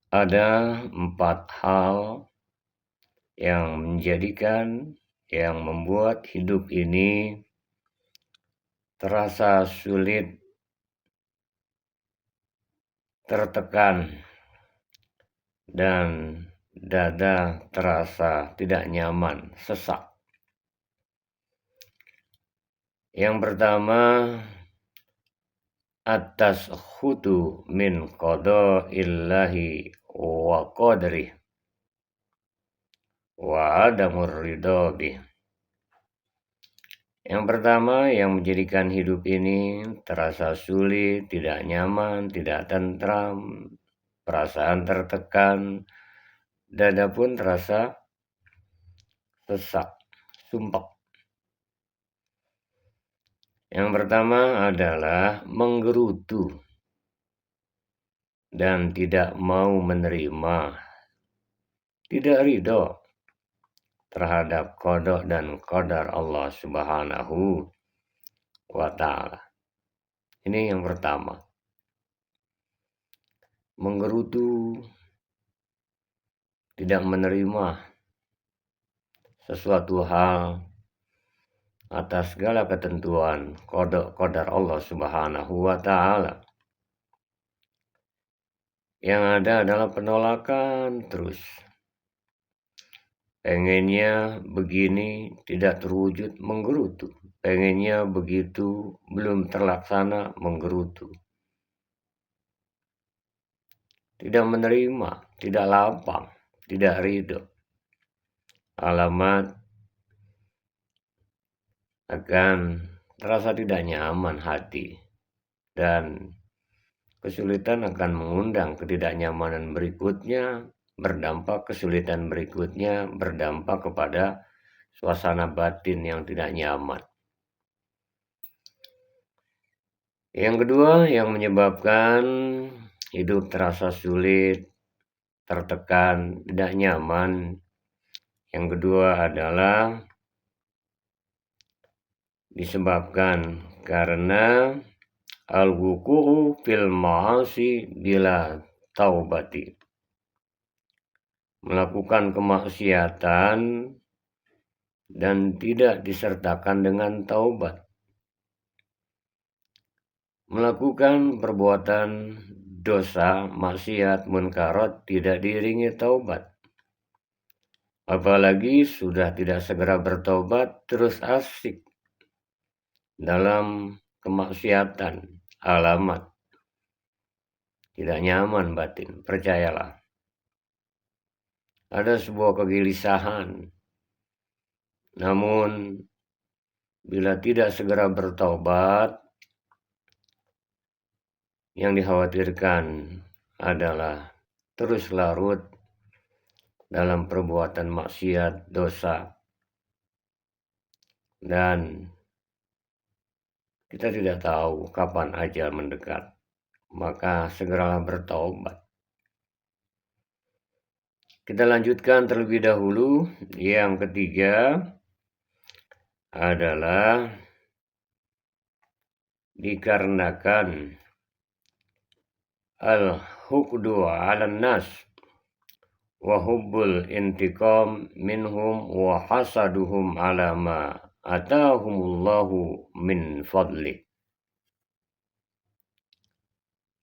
Ada 4 hal yang membuat hidup ini terasa sulit, tertekan, dan dada terasa tidak nyaman, sesak. Yang pertama, atas khutu min qadaillahi wa qadrih wa adamur ridho bih. Yang pertama yang menjadikan hidup ini terasa sulit, tidak nyaman, tidak tentram, perasaan tertekan, dada pun terasa sesak, sumpek. Yang pertama adalah menggerutu dan tidak mau menerima, tidak ridho terhadap qada dan qadar Allah Subhanahu wa ta'ala. Ini yang pertama. Menggerutu, tidak menerima sesuatu hal atas segala ketentuan qadar Allah Subhanahu wa ta'ala. Yang ada adalah penolakan terus. Pengennya begini tidak terwujud, menggerutu. Pengennya begitu belum terlaksana, menggerutu. Tidak menerima, tidak lapang, tidak ridho. Alamat akan terasa tidak nyaman hati, dan kesulitan akan mengundang ketidaknyamanan berikutnya, kesulitan berikutnya berdampak kepada suasana batin yang tidak nyaman. Yang kedua yang menyebabkan hidup terasa sulit, tertekan, tidak nyaman. Yang kedua adalah disebabkan karena al-wuqu'u fil ma'asi bila taubati. Melakukan kemaksiatan dan tidak disertakan dengan taubat. Melakukan perbuatan dosa, maksiat, munkarat tidak diiringi taubat. Apalagi sudah tidak segera bertobat, terus asik dalam kemaksiatan, alamat tidak nyaman batin. Percayalah, ada sebuah kegelisahan, namun bila tidak segera bertobat, yang dikhawatirkan adalah terus larut dalam perbuatan maksiat, dosa, dan kita tidak tahu kapan ajal mendekat. Maka segeralah bertaubat. Kita lanjutkan terlebih dahulu. Yang ketiga adalah dikarenakan al-hukdu 'alan nas wa hubbul intiqam minhum wa hasaduhum 'ala ma atahumullahu min fadli.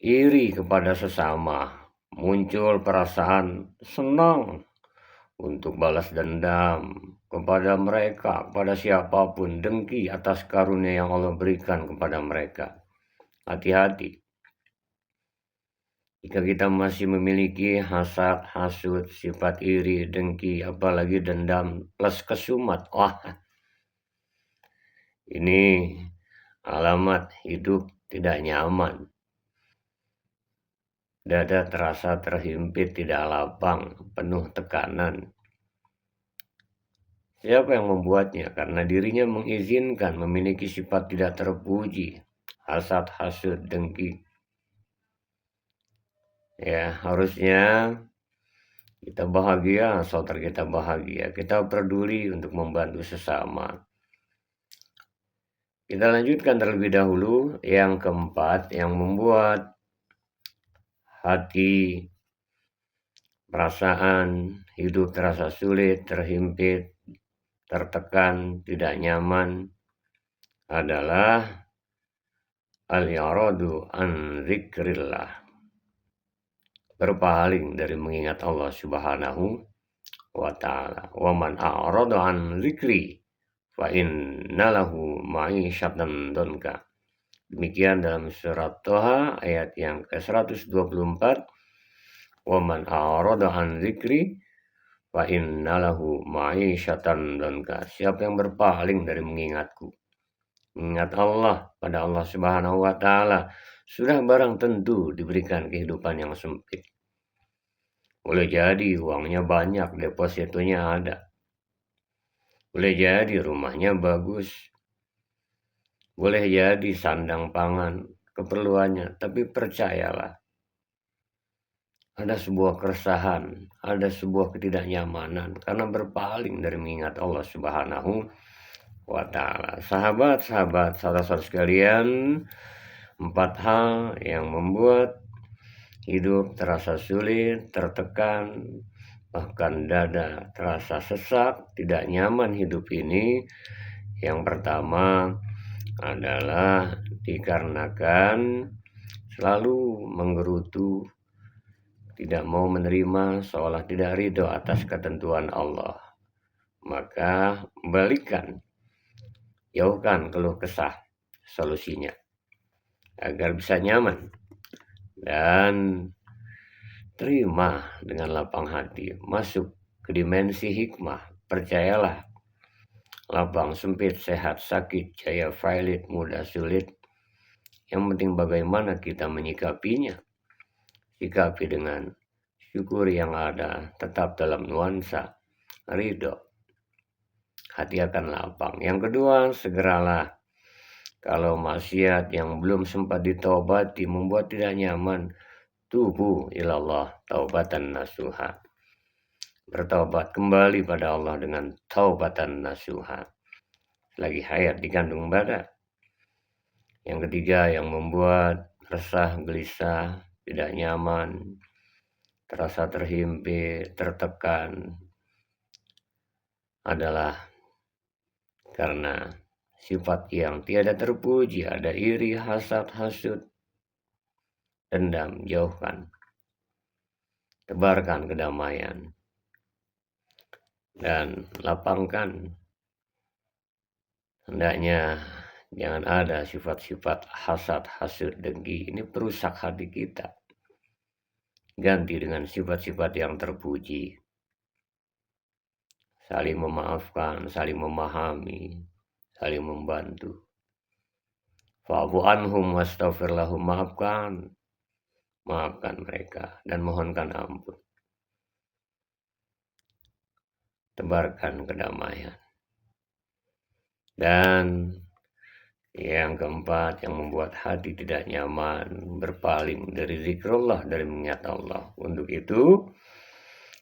Iri kepada sesama, muncul perasaan senang untuk balas dendam kepada mereka, kepada siapapun, dengki atas karunia yang Allah berikan kepada mereka. Hati-hati jika kita masih memiliki hasad, hasud, sifat iri, dengki, apalagi dendam plus kesumat. Wah, ini alamat hidup tidak nyaman. Dada terasa terhimpit, tidak lapang, penuh tekanan. Siapa yang membuatnya? Karena dirinya mengizinkan memiliki sifat tidak terpuji, hasad, hasud, dengki. Ya, harusnya kita bahagia, saudara kita bahagia. Kita peduli untuk membantu sesama. Kita lanjutkan terlebih dahulu. Yang keempat yang membuat hati perasaan hidup terasa sulit, terhimpit, tertekan, tidak nyaman adalah al-i'radu an dzikrillah, berpaling dari mengingat Allah Subhanahu wa ta'ala. Wa man a'rada an dzikri fa innalahu ma'isyatan donka. Demikian dalam surat Toha ayat yang ke-124. Wa man a'rada an dzikri fa innalahu ma'isyatan donka. Siapa yang berpaling dari mengingatku, mengingat Allah pada Allah Subhanahu wa ta'ala, sudah barang tentu diberikan kehidupan yang sempit. Boleh jadi uangnya banyak, depositonya ada. Boleh jadi rumahnya bagus. Boleh jadi sandang pangan keperluannya. Tapi percayalah, ada sebuah keresahan, ada sebuah ketidaknyamanan karena berpaling dari mengingat Allah Subhanahu wa ta'ala. Sahabat-sahabat, saudara-saudara sekalian, 4 hal yang membuat hidup terasa sulit, tertekan, bahkan dada terasa sesak, tidak nyaman hidup ini. Yang pertama adalah dikarenakan selalu menggerutu, tidak mau menerima, seolah tidak ridho atas ketentuan Allah. Maka balikan, jauhkan keluh kesah, solusinya agar bisa nyaman. Dan terima dengan lapang hati, masuk ke dimensi hikmah. Percayalah, lapang, sempit, sehat, sakit, jaya, pahit, mudah, sulit, yang penting bagaimana kita menyikapinya. Sikapi dengan syukur yang ada, tetap dalam nuansa ridho, hati akan lapang. Yang kedua, segeralah. Kalau maksiat yang belum sempat ditobati membuat tidak nyaman, tubu ilallah taubatan nasuha. Bertaubat kembali pada Allah dengan taubatan nasuha, lagi hayat dikandung badan. Yang ketiga yang membuat resah, gelisah, tidak nyaman, terasa terhimpit, tertekan adalah karena sifat yang tiada terpuji, ada iri, hasad, hasud, dendam. Jauhkan, tebarkan kedamaian, dan lapangkan. Hendaknya jangan ada sifat-sifat hasad, hasud, dengki. Ini perusak hati kita. Ganti dengan sifat-sifat yang terpuji. Saling memaafkan, saling memahami, saling membantu. Fa'fu anhum wastaghfir lahum, maafkan mereka dan mohonkan ampun. Tebarkan kedamaian. Dan yang keempat yang membuat hati tidak nyaman, berpaling dari zikrullah, dari mengingat Allah. Untuk itu,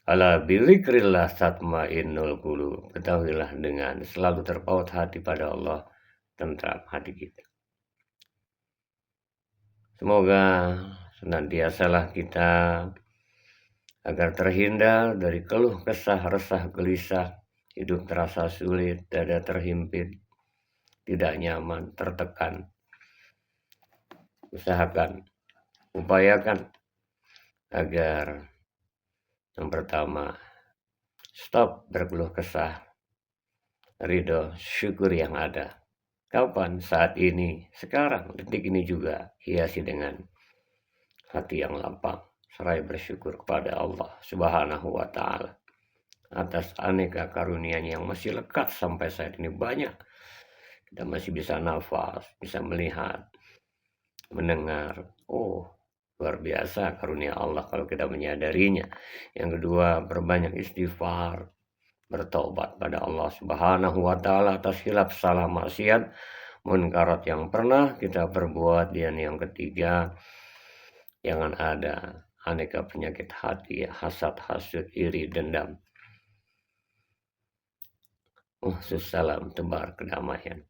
ala bizikrillah tatmainnul qulub. Ketahuilah, dengan selalu terpaut hati pada Allah, tentram hati kita. Semoga senantiasalah kita agar terhindar dari keluh kesah, resah, gelisah, hidup terasa sulit, dada terhimpit, tidak nyaman, tertekan. Usahakan, upayakan agar yang pertama, stop berkeluh kesah, ridho, syukur yang ada. Kapan? Saat ini, sekarang, detik ini juga hiasi dengan hati yang lapang, seraya bersyukur kepada Allah Subhanahu wa ta'ala atas aneka karunia-Nya yang masih lekat sampai saat ini. Banyak, kita masih bisa nafas, bisa melihat, mendengar. Oh, luar biasa karunia Allah kalau kita menyadarinya. Yang kedua, berbanyak istighfar, bertobat pada Allah Subhanahu wa ta'ala atas hilaf, salah, maksiat, munkarat yang pernah kita perbuat. Dan yang ketiga, jangan ada aneka penyakit hati, hasad, hasud, iri, dendam. Salam, tebar kedamaian.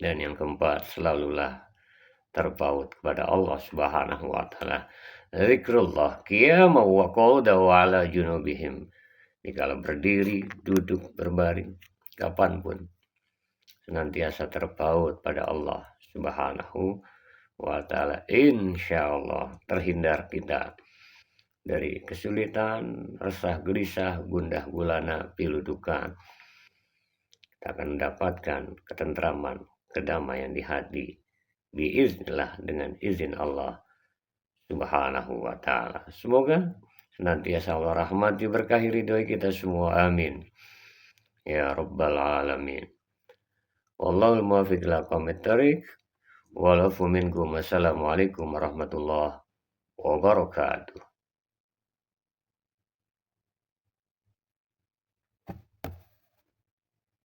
Dan yang keempat, selalulah terpaut kepada Allah Subhanahu wa ta'ala zikrullah qiyaman wa qu'udan wa 'ala junubihim. Dikala berdiri, duduk, berbaring, kapanpun senantiasa terpaut pada Allah Subhanahu wa ta'ala. Insyaallah terhindar kita dari kesulitan, resah, gelisah, gundah gulana, pilu duka. Kita akan mendapatkan ketentraman, kedamaian di hati biiznillah dengan izin Allah Subhanahu wa ta'ala. Semoga senantiasa Allah rahmati berkahi ridhoi kita semua. Amin. Ya Rabbal Alamin. Wallahul muwaffiq ila aqwamit thoriq. Walafu minkum. Wassalamualaikum warahmatullahi wabarakatuh.